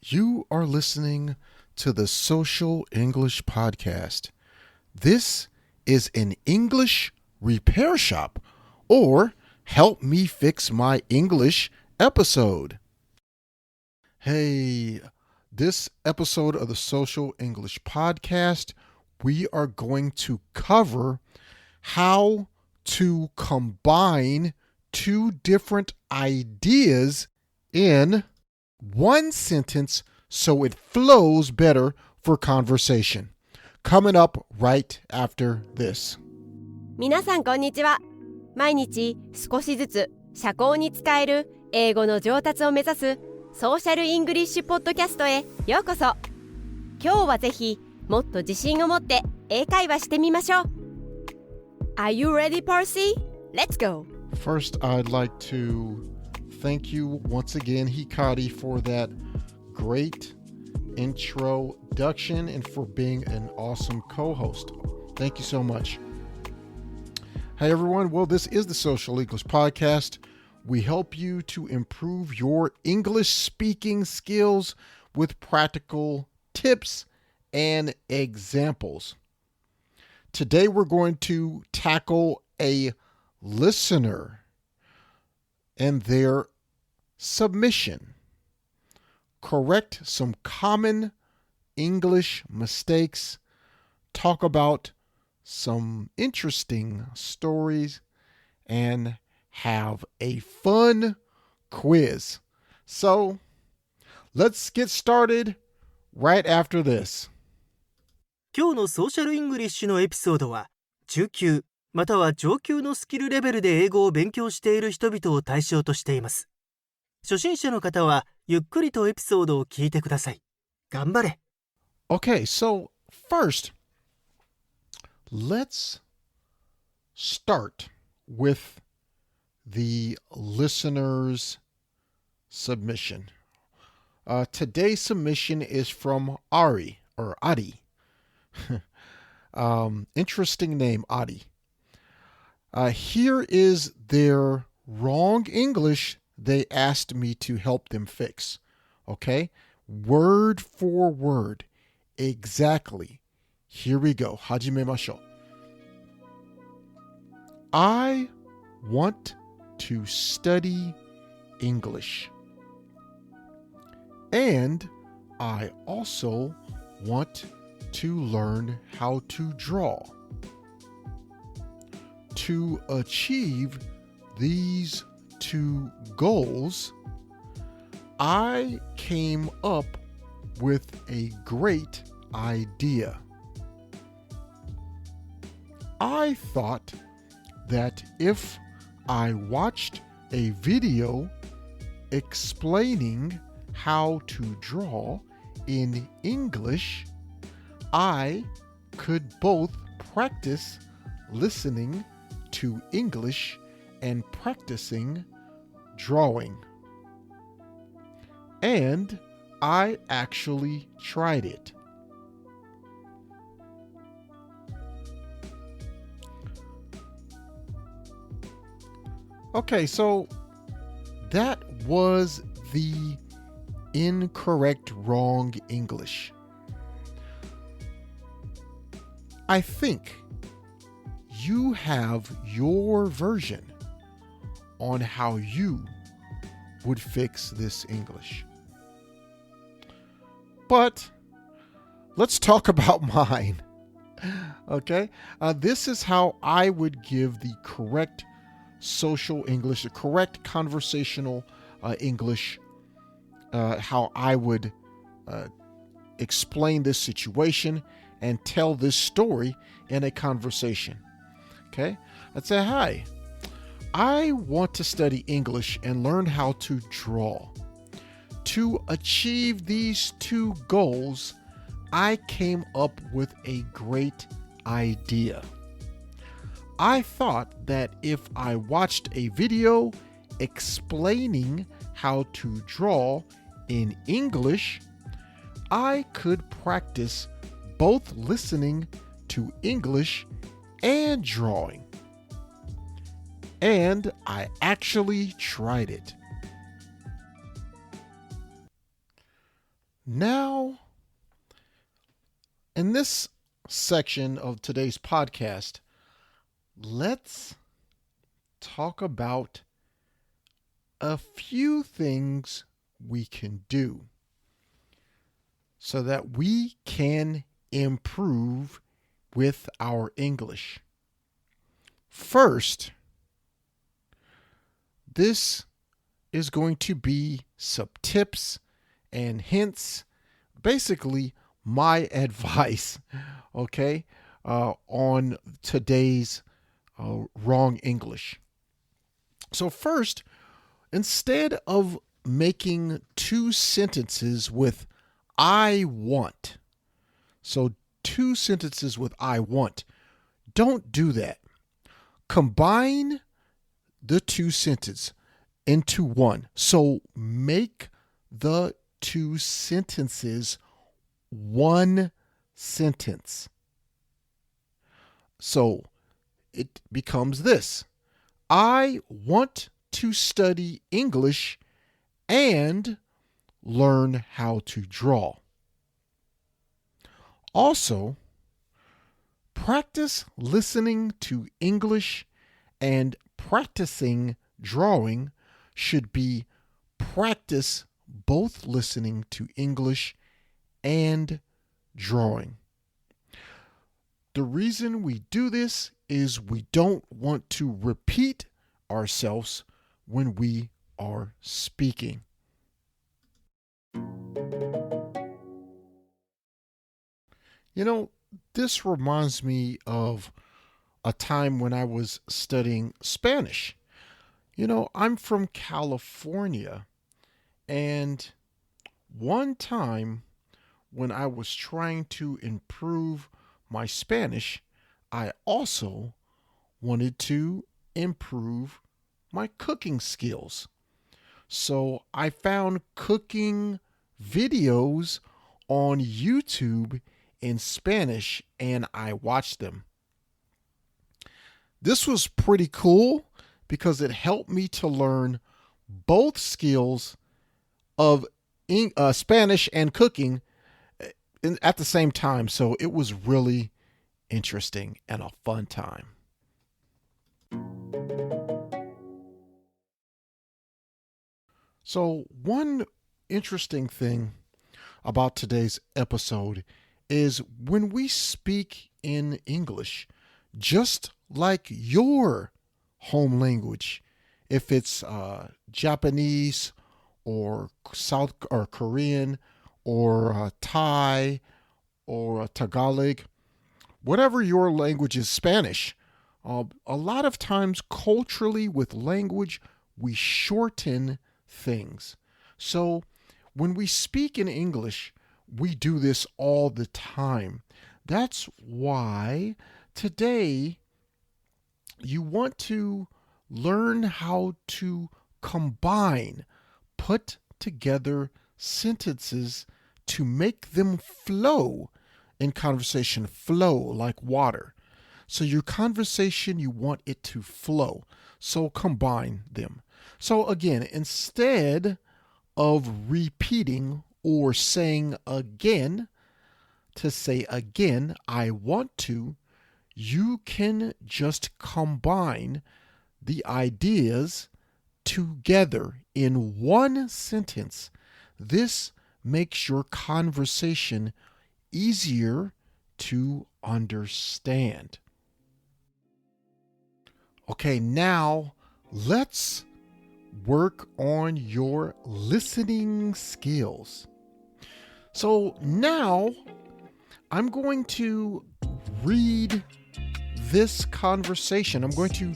You are listening to the Social English Podcast. This is an English repair shop or help me fix my English episode. Hey, this episode of the Social English Podcast, we are going to cover how to combine two different ideas in one sentence so it flows better for conversation. Coming up right after this. 皆さんこんにちは。毎日少しずつ社交に使える英語の上達を目指すソーシャルイングリッシュポッドキャストへようこそ。今日はぜひもっと自信を持って英会話してみましょう。Are you ready, Percy? Let's go! First, I'd like to thank you once again, Hikari, for that great introduction and for being an awesome co-host. Thank you so much. Hey, everyone. Well, this is the Social English Podcast. We help you to improve your English speaking skills with practical tips and examples. Today, we're going to tackle a listener and their submission. Correct some common English mistakes. Talk about some interesting stories and have a fun quiz. So let's get started right after this. 今日のソーシャルイングリッシュのエピソードは中級または上級のスキルレベルで英語を勉強している人々を対象としています。初心者の方はゆっくりとエピソードを聞いてください。頑張れ。Okay, so first, let's start with the listener's submission. Today's submission is from Ari, or Adi. Interesting name, Adi. Here is their wrong English they asked me to help them fix. Okay? Word for word. Exactly. Here we go. Hajimemashou. I want to study English. And I also want to learn how to draw. To achieve these two goals, I came up with a great idea. I thought that if I watched a video explaining how to draw in English, I could both practice listening to English and practicing drawing. And I actually tried it. Okay, so that was the incorrect wrong English. I think you have your version on how you would fix this English. But let's talk about mine. Okay? This is how I would give the correct social English, the correct conversational English, how I would explain this situation and tell this story in a conversation. Okay? Let's say, hi, I want to study English and learn how to draw. To achieve these two goals, I came up with a great idea. I thought that if I watched a video explaining how to draw in English, I could practice both listening to English and drawing. And I actually tried it. now, in this section of today's podcast, let's talk about a few things we can do so that we can improve with our English. First, this is going to be some tips and hints, basically my advice, okay, on today's wrong English. So first, instead of making two sentences with I want, so two sentences with I want, don't do that. Combine the two sentences into one. So make the two sentences one sentence. So it becomes this: I want to study English and learn how to draw. Also, practice listening to English and practicing drawing should be practice both listening to English and drawing. The reason we do this is we don't want to repeat ourselves when we are speaking. You know, this reminds me of a time when I was studying Spanish. You know, I'm from California, and one time when I was trying to improve my Spanish, I also wanted to improve my cooking skills. So I found cooking videos on YouTube in Spanish and I watched them. This was pretty cool because it helped me to learn both skills of Spanish and cooking at the same time. So it was really interesting and a fun time. So one interesting thing about today's episode is when we speak in English, just like your home language, if it's Japanese or South or Korean or Thai or Tagalog, whatever your language is, Spanish, a lot of times culturally with language, we shorten things. So when we speak in English, we do this all the time. That's why today you want to learn how to combine, put together sentences to make them flow in conversation, flow like water. So your conversation, you want it to flow. So combine them. So again, instead of repeating or saying again, to say again, I want to, you can just combine the ideas together in one sentence. This makes your conversation easier to understand. Okay, now let's work on your listening skills. So now I'm going to read this conversation. I'm going to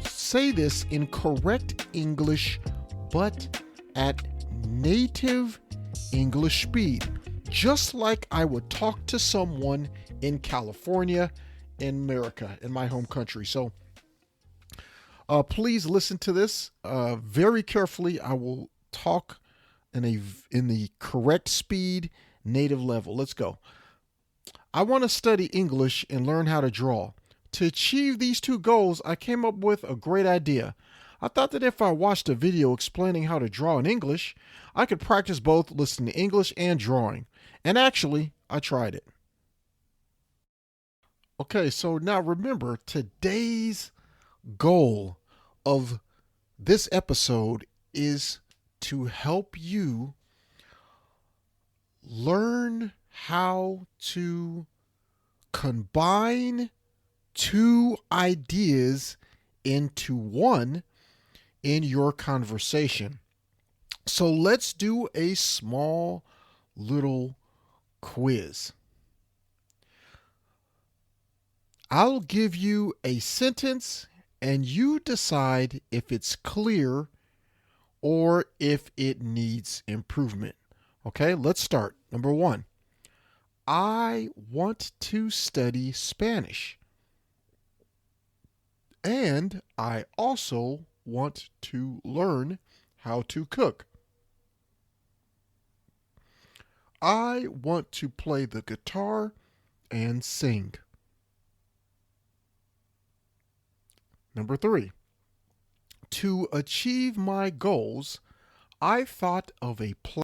say this in correct English, but at native English speed, just like I would talk to someone in California, in America, in my home country. So please listen to this very carefully. I will talk in the correct speed, native level. Let's go. I want to study English and learn how to draw. To achieve these two goals, I came up with a great idea. I thought that if I watched a video explaining how to draw in English, I could practice both listening to English and drawing. And actually, I tried it. Okay, so now remember, today's goal of this episode is to help you learn how to combine two ideas into one in your conversation. So let's do a small little quiz. I'll give you a sentence and you decide if it's clear or if it needs improvement. Okay, let's start. Number 1. I want to study Spanish. And I also want to learn how to cook. I want to play the guitar and sing. Number 3. To achieve my goals, I thought of a plan.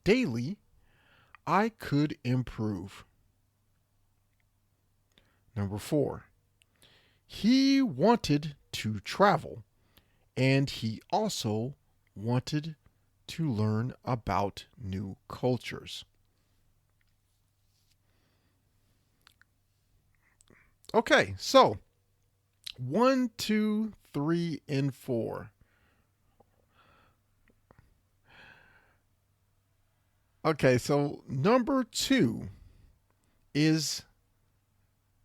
Daily, I could improve. Number 4. He wanted to travel, and he also wanted to learn about new cultures. Okay, so 1, 2, 3, and 4. Okay, so number 2 is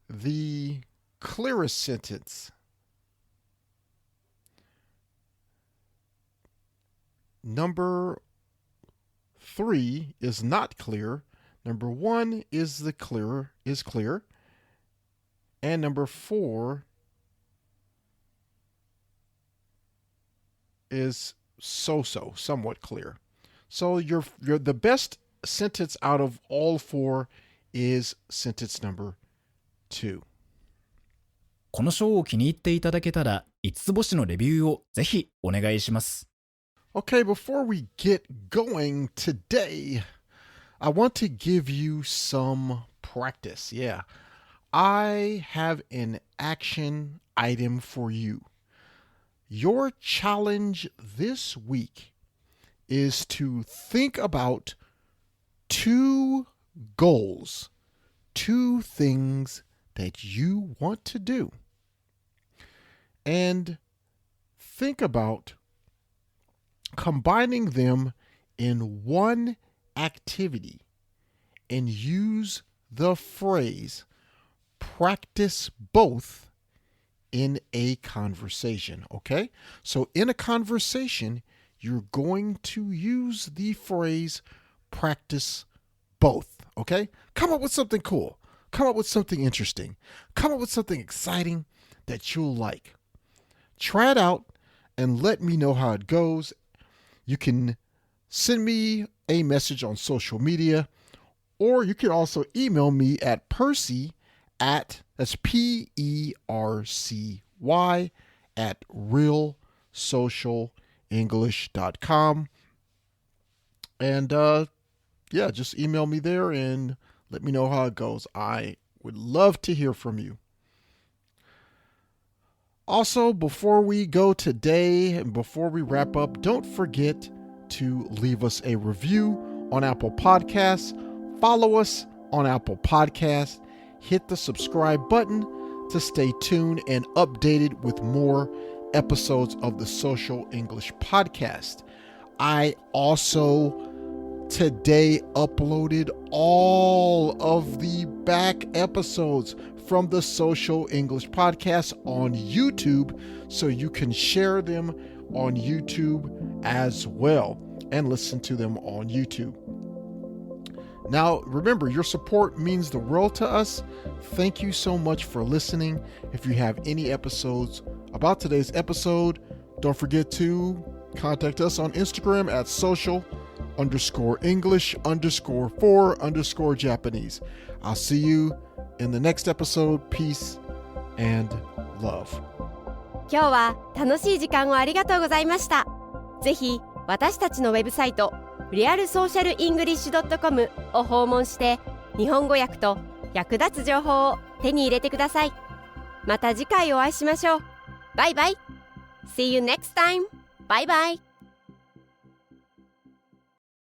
the clearest sentence. Number 3 is not clear. Number 1 is clear. And number 4 is somewhat clear. So you're the best sentence out of all 4 is sentence number 2. このショーを気に入っていただけたら、5つ星のレビューをぜひお願いします。Okay, before we get going today, I want to give you some practice. Yeah. I have an action item for you. Your challenge this week is to think about 2 goals, 2 things that you want to do. And think about combining them in one activity and use the phrase practice both in a conversation, okay? So in a conversation, you're going to use the phrase practice both, okay? Come up with something cool. Come up with something interesting. Come up with something exciting that you'll like. Try it out and let me know how it goes. You can send me a message on social media, or you can also email me at Percy that's Percy at realsocialenglish.com. And just email me there and let me know how it goes. I would love to hear from you. Also, before we go today and before we wrap up, don't forget to leave us a review on Apple Podcasts. Follow us on Apple Podcasts. Hit the subscribe button to stay tuned and updated with more episodes of the Social English Podcast. I also today uploaded all of the back episodes from the Social English Podcast on YouTube, so you can share them on YouTube as well and listen to them on YouTube. Now, remember, your support means the world to us. Thank you so much for listening. If you have any episodes about today's episode, don't forget to contact us on Instagram at social_English_for_Japanese. I'll see you in the next episode. Peace and love. 今日は楽しい時間をありがとうございました。ぜひ私たちのウェブサイト realsocialenglish.com を訪問して日本語訳と役立つ情報を手に入れてください。また次回お会いしましょう。バイバイ。See you next time. Bye bye.